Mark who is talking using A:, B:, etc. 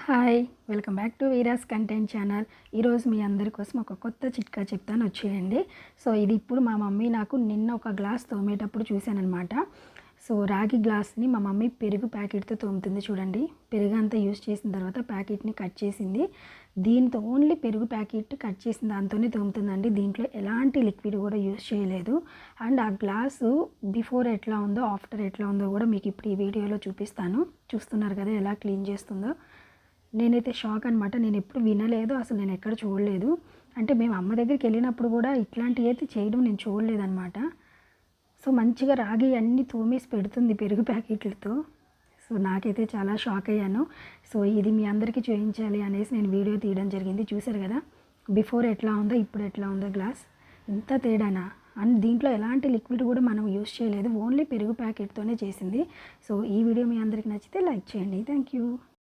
A: Hi welcome back to Veera's content channel. ఈరోజు మీ అందరి కోసం ఒక కొత్త చిట్కా చెప్తాను, వచ్చేయండి. సో ఇది ఇప్పుడు మా మమ్మీ నాకు నిన్న ఒక గ్లాస్ తోమేటప్పుడు చూశానమాట. సో రాగి గ్లాస్ని మా మమ్మీ పెరుగు ప్యాకెట్తో తోముతుంది. చూడండి, పెరుగు అంతా యూజ్ చేసిన తర్వాత ప్యాకెట్ని కట్ చేసింది. దీంతో ఓన్లీ పెరుగు ప్యాకెట్ కట్ చేసిన దాంతోనే తోముతుందండి. దీంట్లో ఎలాంటి లిక్విడ్ కూడా యూజ్ చేయలేదు. అండ్ ఆ గ్లాసు బిఫోర్ ఎట్లా ఉందో ఆఫ్టర్ ఎట్లా ఉందో కూడా మీకు ఇప్పుడు ఈ వీడియోలో చూపిస్తాను. చూస్తున్నారు కదా ఎలా క్లీన్ చేస్తుందో. నేనైతే షాక్ అనమాట. నేను ఎప్పుడు వినలేదు, అసలు నేను ఎక్కడ చూడలేదు. అంటే మేము అమ్మ దగ్గరికి వెళ్ళినప్పుడు కూడా ఇట్లాంటివి అయితే చేయడం నేను చూడలేదన్నమాట. సో మంచిగా రాగి అన్నీ తోమేసి పెడుతుంది పెరుగు ప్యాకెట్లతో. సో నాకైతే చాలా షాక్ అయ్యాను. సో ఇది మీ అందరికీ చూపించాలి అనేసి నేను వీడియో తీయడం జరిగింది. చూసారు కదా బిఫోర్ ఎట్లా ఉందో ఇప్పుడు ఎట్లా ఉందో గ్లాస్. ఇంత తేడానా? అండ్ దీంట్లో ఎలాంటి లిక్విడ్ కూడా మనం యూస్ చేయలేదు, ఓన్లీ పెరుగు ప్యాకెట్తోనే చేసింది. సో ఈ వీడియో మీ అందరికీ నచ్చితే లైక్ చేయండి. Thank you.